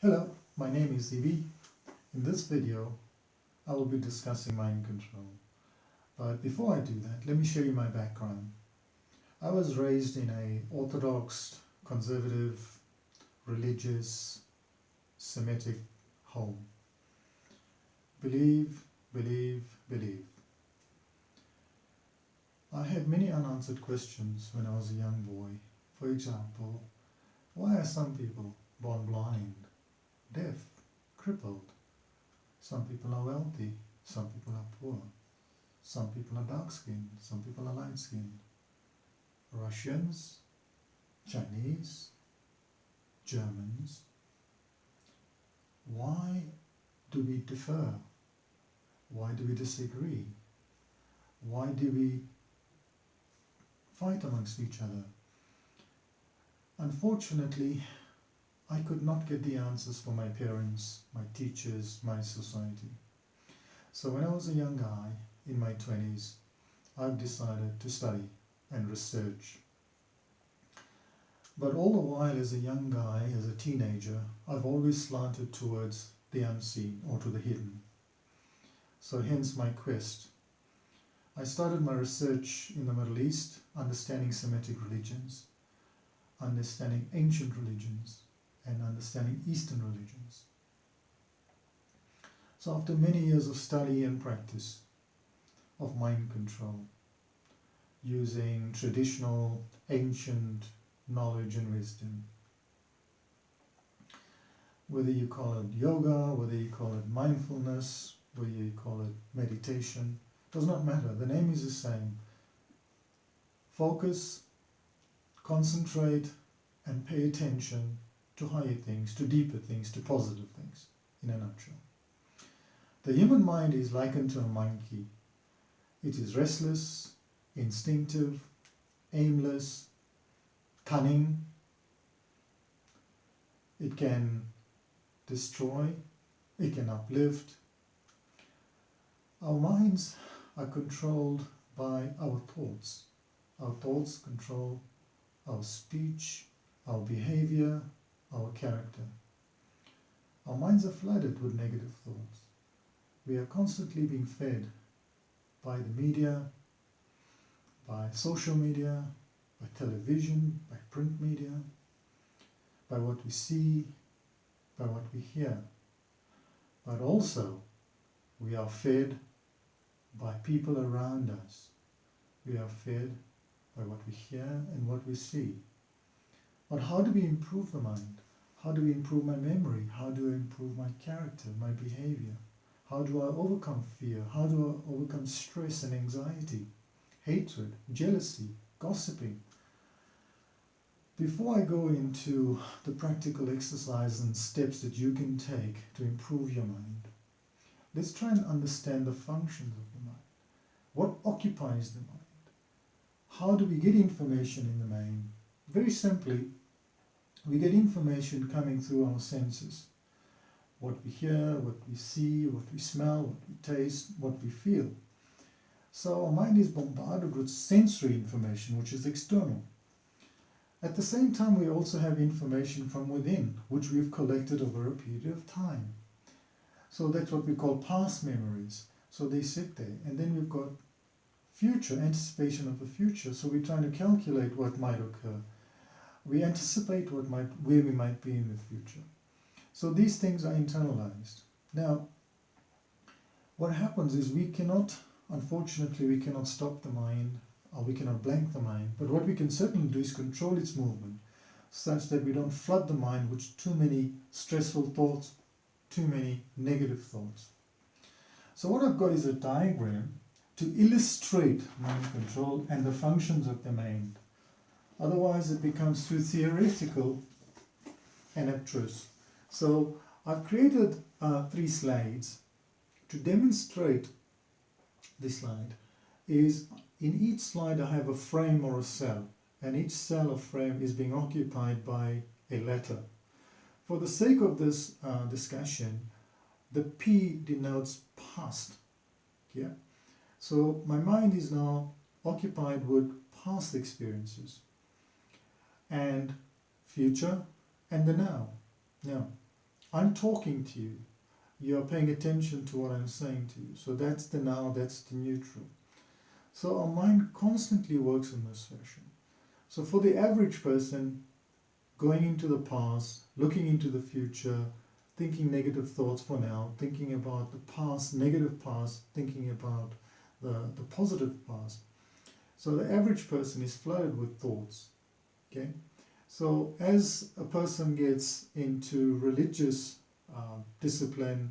Hello, my name is Ibi. In this video, I will be discussing mind control. But before I do that, let me show you my background. I was raised in an orthodox, conservative, religious, Semitic home. Believe, believe, believe. I had many unanswered questions when I was a young boy. For example, why are some people born blind, deaf, crippled? Some people are wealthy, some people are poor. Some people are dark-skinned, some people are light-skinned. Russians, Chinese, Germans. Why do we differ? Why do we disagree? Why do we fight amongst each other? Unfortunately, I could not get the answers from my parents, my teachers, my society. So when I was a young guy, in my 20s, I've decided to study and research. But all the while as a young guy, as a teenager, I've always slanted towards the unseen or to the hidden. So hence my quest. I started my research in the Middle East, understanding Semitic religions, understanding ancient religions, and understanding Eastern religions. So after many years of study and practice of mind control, using traditional, ancient knowledge and wisdom, whether you call it yoga, whether you call it mindfulness, whether you call it meditation, does not matter. The name is the same. Focus, concentrate, and pay attention to higher things, to deeper things, to positive things, in a nutshell. The human mind is likened to a monkey. It is restless, instinctive, aimless, cunning. It can destroy, it can uplift. Our minds are controlled by our thoughts. Our thoughts control our speech, our behaviour, our character. Our minds are flooded with negative thoughts. We are constantly being fed by the media, by social media, by television, by print media, by what we see, by what we hear. But also, we are fed by people around us. We are fed by what we hear and what we see. But how do we improve the mind? How do we improve my memory? How do I improve my character, my behavior? How do I overcome fear? How do I overcome stress and anxiety, hatred, jealousy, gossiping? Before I go into the practical exercise and steps that you can take to improve your mind, let's try and understand the functions of the mind. What occupies the mind? How do we get information in the mind? Very simply, we get information coming through our senses. What we hear, what we see, what we smell, what we taste, what we feel. So our mind is bombarded with sensory information, which is external. At the same time, we also have information from within, which we've collected over a period of time. So that's what we call past memories. So they sit there. And then we've got future, anticipation of the future. So we're trying to calculate what might occur. We anticipate where we might be in the future. So these things are internalized. Now, what happens is unfortunately, we cannot stop the mind, or we cannot blank the mind, but what we can certainly do is control its movement, such that we don't flood the mind with too many stressful thoughts, too many negative thoughts. So what I've got is a diagram to illustrate mind control and the functions of the mind. Otherwise, it becomes too theoretical and abstruse. So I've created 3 slides to demonstrate this slide. In each slide I have a frame or a cell, and each cell or frame is being occupied by a letter. For the sake of this discussion, the P denotes past. Yeah? So my mind is now occupied with past experiences and future and the now. Now, I'm talking to you. You are paying attention to what I'm saying to you. So that's the now, that's the neutral. So our mind constantly works in this fashion. So for the average person, going into the past, looking into the future, thinking negative thoughts for now, thinking about the past, negative past, thinking about the positive past. So the average person is flooded with thoughts. Okay? So as a person gets into religious discipline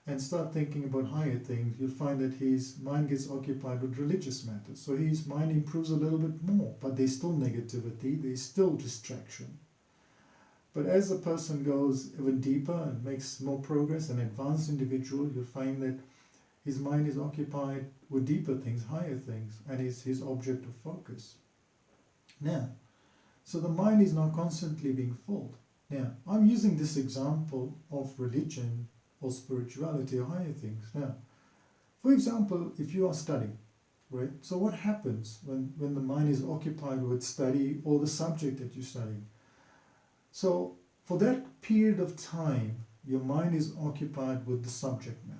and start thinking about higher things, you'll find that his mind gets occupied with religious matters. So his mind improves a little bit more, but there's still negativity, there's still distraction. But as a person goes even deeper and makes more progress, an advanced individual, you'll find that his mind is occupied with deeper things, higher things, and is his object of focus. Now, so the mind is now constantly being filled. Now, I'm using this example of religion or spirituality or higher things. Now, for example, if you are studying, right? So what happens when the mind is occupied with study or the subject that you're studying? So for that period of time, your mind is occupied with the subject matter.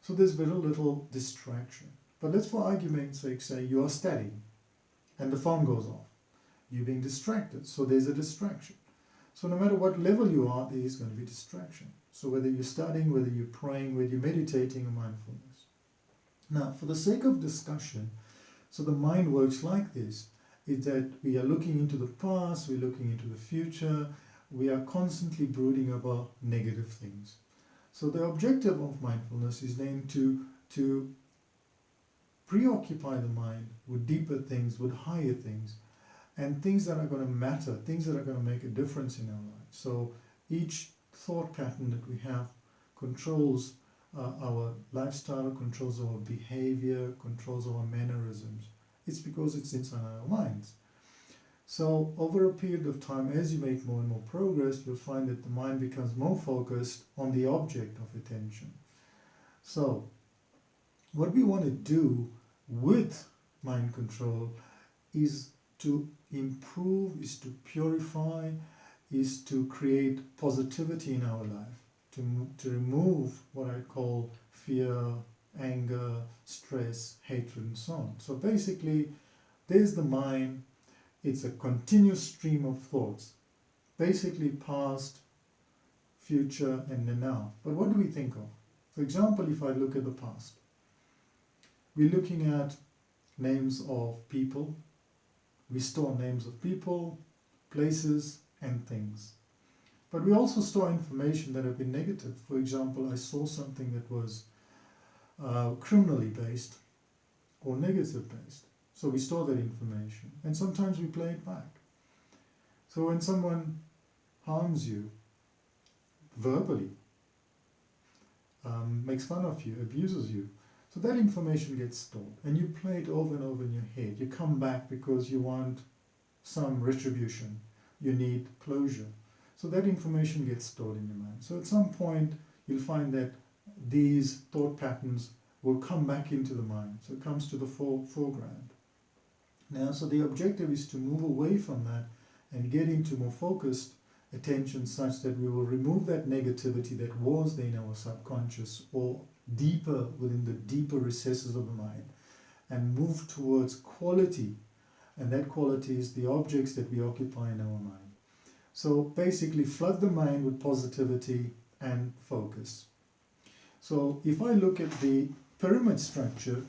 So there's very little distraction. But let's, for argument's sake, say you are studying and the phone goes off. You're being distracted, so there's a distraction. So no matter what level you are, there is going to be distraction. So whether you're studying, whether you're praying, whether you're meditating or mindfulness. Now, for the sake of discussion, so the mind works like this, is that we are looking into the past, we're looking into the future, we are constantly brooding about negative things. So the objective of mindfulness is then to preoccupy the mind with deeper things, with higher things, and things that are going to matter, things that are going to make a difference in our lives. So each thought pattern that we have controls our lifestyle, controls our behavior, controls our mannerisms. It's because it's inside our minds. So over a period of time, as you make more and more progress, you'll find that the mind becomes more focused on the object of attention. So what we want to do with mind control is to improve, is to purify, is to create positivity in our life, to remove what I call fear, anger, stress, hatred, and so on. So basically, there's the mind. It's a continuous stream of thoughts, basically past, future, and the now. But what do we think of? For example, if I look at the past, we're looking at names of people. We store names of people, places, and things. But we also store information that have been negative. For example, I saw something that was criminally based or negative based. So we store that information. And sometimes we play it back. So when someone harms you verbally, makes fun of you, abuses you, so that information gets stored. And you play it over and over in your head. You come back because you want some retribution. You need closure. So that information gets stored in your mind. So at some point, you'll find that these thought patterns will come back into the mind. So it comes to the foreground. Now, so the objective is to move away from that and get into more focused attention such that we will remove that negativity that was there in our subconscious or deeper within the deeper recesses of the mind and move towards quality. And that quality is the objects that we occupy in our mind. So basically flood the mind with positivity and focus. So if I look at the pyramid structure,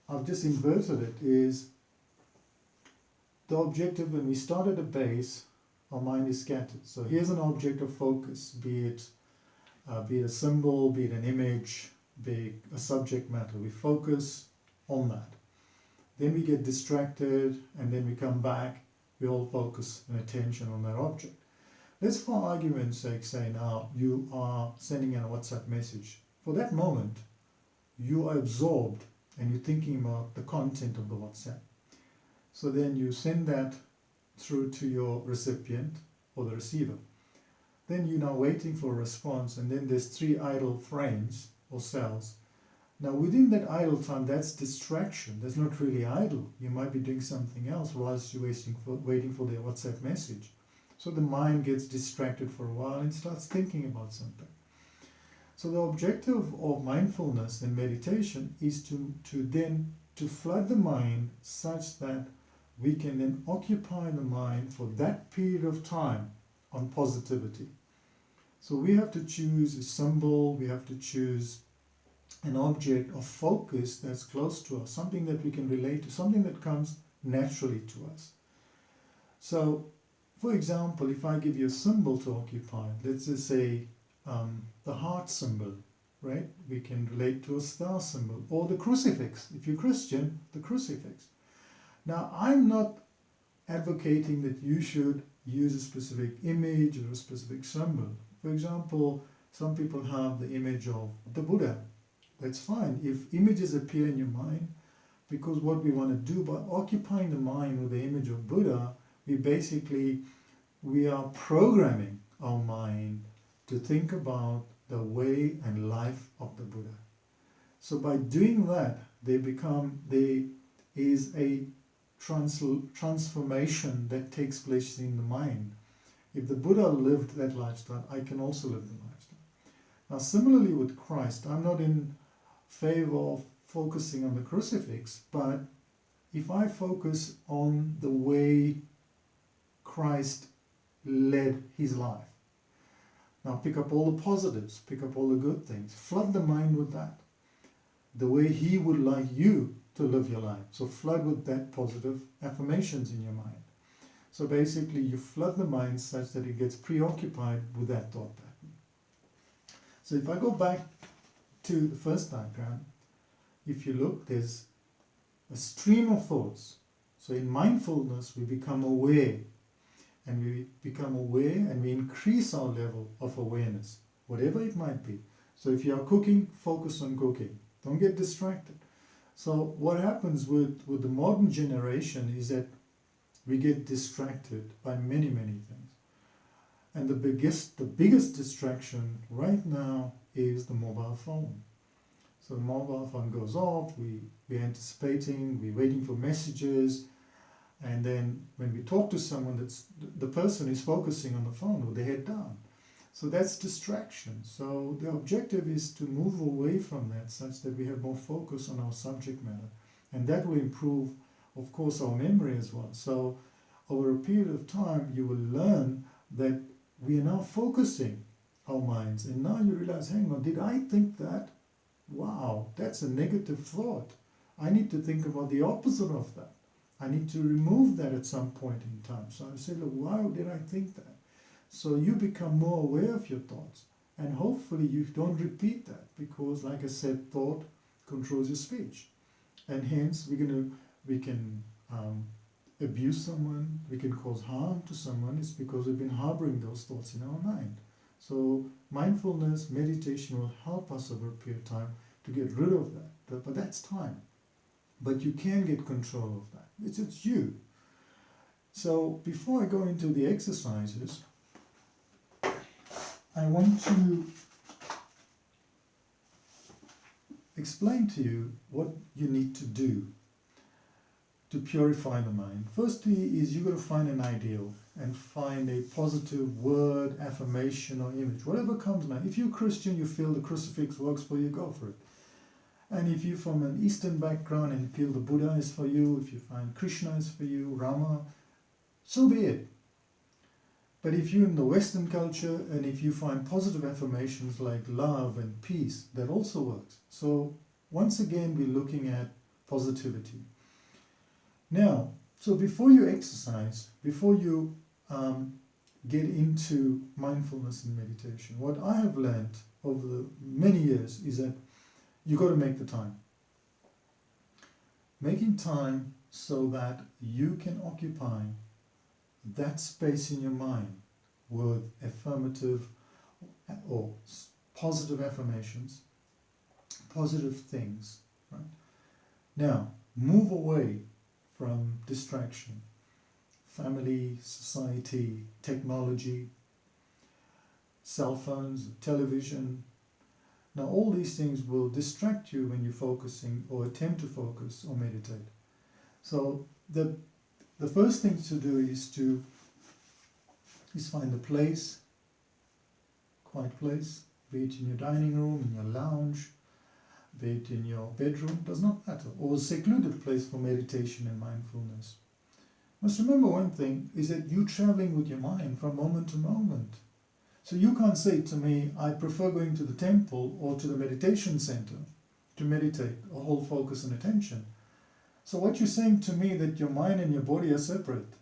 I've just inverted it, is the objective when we start at a base, our mind is scattered. So here's an object of focus, be it a symbol, be it an image, be it a subject matter. We focus on that. Then we get distracted and then we come back, we all focus and attention on that object. Let's, for argument's sake, say now you are sending a WhatsApp message. For that moment, you are absorbed and you're thinking about the content of the WhatsApp. So then you send that through to your recipient or the receiver. Then you're now waiting for a response, and then there's 3 idle frames or cells. Now within that idle time, that's distraction. That's not really idle. You might be doing something else whilst you're waiting for the WhatsApp message. So the mind gets distracted for a while and starts thinking about something. So the objective of mindfulness and meditation is to flood the mind such that we can then occupy the mind for that period of time on positivity. So we have to choose a symbol, we have to choose an object of focus that's close to us, something that we can relate to, something that comes naturally to us. So, for example, if I give you a symbol to occupy, let's just say the heart symbol, right? We can relate to a star symbol, or the crucifix. If you're Christian, the crucifix. Now, I'm not advocating that you should use a specific image or a specific symbol. For example, some people have the image of the Buddha. That's fine if images appear in your mind, because what we want to do by occupying the mind with the image of Buddha, we are programming our mind to think about the way and life of the Buddha. So by doing that, there is a transformation that takes place in the mind. If the Buddha lived that lifestyle, I can also live the lifestyle. Now, similarly with Christ, I'm not in favor of focusing on the crucifix, but if I focus on the way Christ led his life, now pick up all the positives, pick up all the good things, flood the mind with that, the way he would like you to live your life. So flood with that positive affirmations in your mind. So basically you flood the mind such that it gets preoccupied with that thought pattern. So if I go back to the first diagram, if you look, there's a stream of thoughts. So in mindfulness, we become aware, and we increase our level of awareness, whatever it might be. So if you are cooking, focus on cooking. Don't get distracted. So what happens with the modern generation is that we get distracted by many, many things. And the biggest distraction right now is the mobile phone. So the mobile phone goes off, we're anticipating, we're waiting for messages, and then when we talk to someone, the person is focusing on the phone with their head down. So that's distraction. So the objective is to move away from that such that we have more focus on our subject matter. And that will improve, of course, our memory as well. So over a period of time, you will learn that we are now focusing our minds. And now you realize, hang on, did I think that? Wow, that's a negative thought. I need to think about the opposite of that. I need to remove that at some point in time. So I say, look, why did I think that? So you become more aware of your thoughts. And hopefully you don't repeat that, because like I said, thought controls your speech. And hence we can abuse someone, we can cause harm to someone. It's because we've been harboring those thoughts in our mind. So mindfulness, meditation will help us over a period of time to get rid of that. But that's time. But you can get control of that. It's you. So before I go into the exercises, I want to explain to you what you need to do to purify the mind. Firstly is you've got to find an ideal and find a positive word, affirmation or image, whatever comes now. If you're Christian, you feel the crucifix works for you, go for it. And if you're from an Eastern background and feel the Buddha is for you, if you find Krishna is for you, Rama, so be it. But if you're in the Western culture and if you find positive affirmations like love and peace, that also works. So once again, we're looking at positivity. Now, so before you exercise, before you get into mindfulness and meditation, what I have learned over the many years is that you got to make the time. Making time so that you can occupy that space in your mind with affirmative or positive affirmations, positive things. Right? Now, move away from distraction, family, society, technology, cell phones, television. Now all these things will distract you when you're focusing or attempt to focus or meditate. So the first thing to do is to is find a place, quiet place, be it in your dining room, in your lounge, be it in your bedroom, does not matter, or a secluded place for meditation and mindfulness. Must remember one thing, is that you're traveling with your mind from moment to moment. So you can't say to me, I prefer going to the temple or to the meditation center to meditate or hold focus and attention. So what you're saying to me that your mind and your body are separate.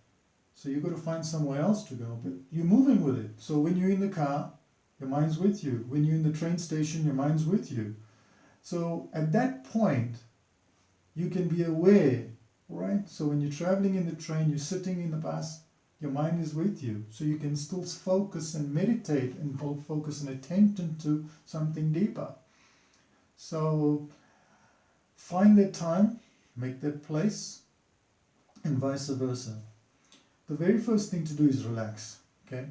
So you've got to find somewhere else to go, but you're moving with it. So when you're in the car, your mind's with you. When you're in the train station, your mind's with you. So at that point, you can be aware, right? So when you're traveling in the train, you're sitting in the bus, your mind is with you. So you can still focus and meditate and hold focus and attention to something deeper. So find that time, make that place, and vice versa. The very first thing to do is relax, okay?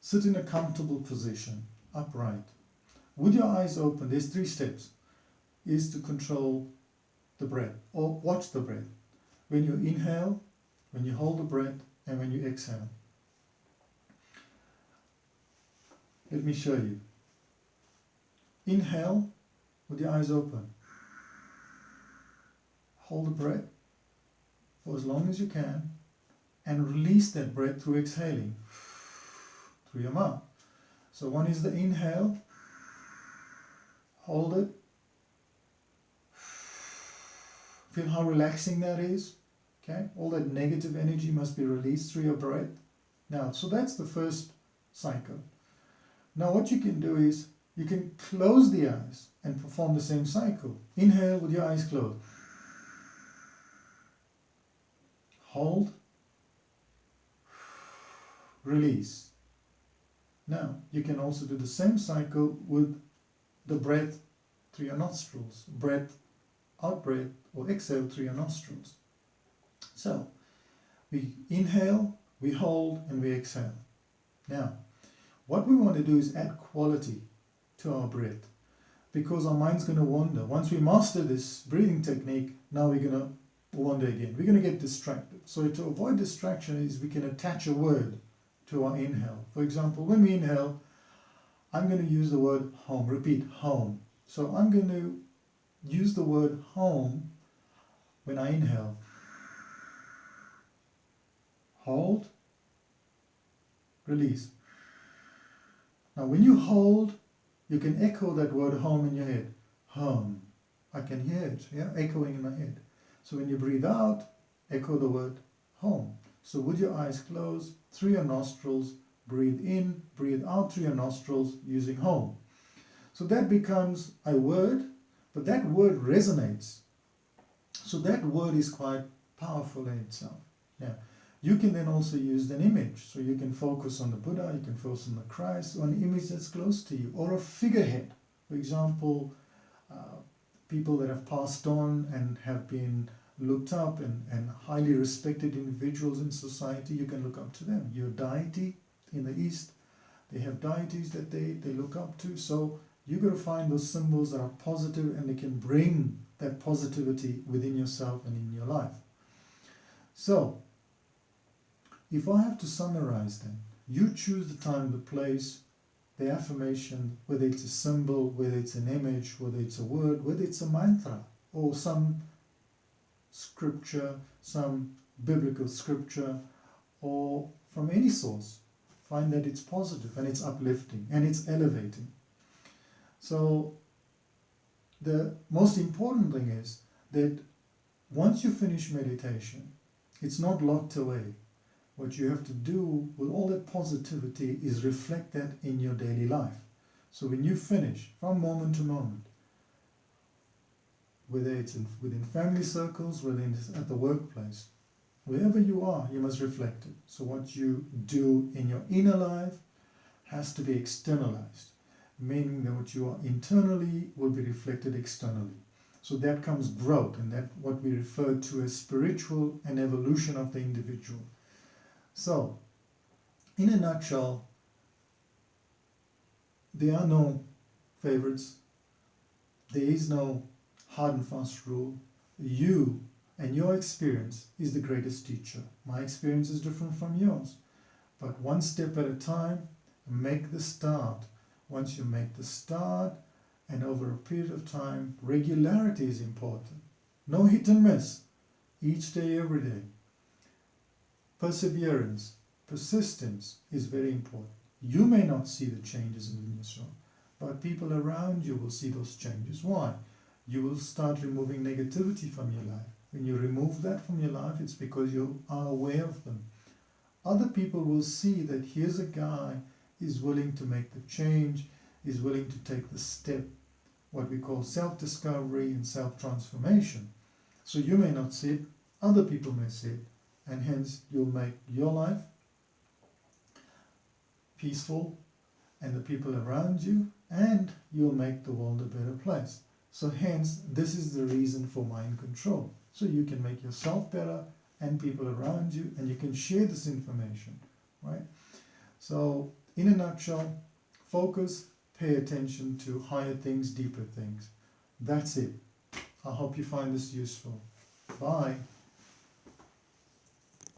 Sit in a comfortable position, upright. With your eyes open, there's 3 steps. Is to control the breath, or watch the breath. When you inhale, when you hold the breath, and when you exhale. Let me show you. Inhale with your eyes open. Hold the breath for as long as you can, and release that breath through exhaling through your mouth. So one is the inhale, hold it, feel how relaxing that is. Okay, all that negative energy must be released through your breath. Now, so that's the first cycle. Now what you can do is, you can close the eyes and perform the same cycle. Inhale with your eyes closed. Hold. Release. Now, you can also do the same cycle with the breath through your nostrils. Breath, out breath, or exhale through your nostrils. So, we inhale, we hold, and we exhale. Now, what we want to do is add quality to our breath, because our mind's going to wander. Once we master this breathing technique, now we're going to wander again. We're going to get distracted. So to avoid distraction is we can attach a word to our inhale. For example, when we inhale, I'm going to use the word home. Repeat, home. So I'm going to use the word home when I inhale. Hold, release. Now when you hold, you can echo that word home in your head. Home. I can hear it, yeah, echoing in my head. So when you breathe out, echo the word home. So with your eyes closed, through your nostrils, breathe in, breathe out through your nostrils using home. So that becomes a word, but that word resonates. So that word is quite powerful in itself. Now, you can then also use an image. So you can focus on the Buddha, you can focus on the Christ, or an image that's close to you, or a figurehead. For example, people that have passed on and have been looked up and highly respected individuals in society, you can look up to them. Your deity in the East, they have deities that they look up to. So you've got to find those symbols that are positive and they can bring that positivity within yourself and in your life. So, if I have to summarize then, you choose the time, the place, the affirmation, whether it's a symbol, whether it's an image, whether it's a word, whether it's a mantra, or some scripture, some biblical scripture, or from any source. Find that it's positive and it's uplifting and it's elevating. So the most important thing is that once you finish meditation, it's not locked away. What you have to do with all that positivity is reflect that in your daily life. So when you finish, from moment to moment, whether it's within family circles, whether it's at the workplace, wherever you are, you must reflect it. So what you do in your inner life has to be externalized, meaning that what you are internally will be reflected externally. So that comes growth, and that what we refer to as spiritual and evolution of the individual. So, in a nutshell, there are no favorites. There is no hard and fast rule. You and your experience is the greatest teacher. My experience is different from yours. but one step at a time, make the start. Once you make the start, and over a period of time, regularity is important. No hit and miss. Each day, every day. Perseverance, persistence is very important. You may not see the changes in yourself, but people around you will see those changes. Why? You will start removing negativity from your life. When you remove that from your life, it's because you are aware of them. Other people will see that here's a guy is willing to make the change, is willing to take the step, what we call self-discovery and self-transformation. So you may not see it, other people may see it, and hence you'll make your life peaceful and the people around you, and you'll make the world a better place. So hence, this is the reason for mind control. So you can make yourself better and people around you, and you can share this information, right? So in a nutshell, focus, pay attention to higher things, deeper things. That's it. I hope you find this useful. Bye.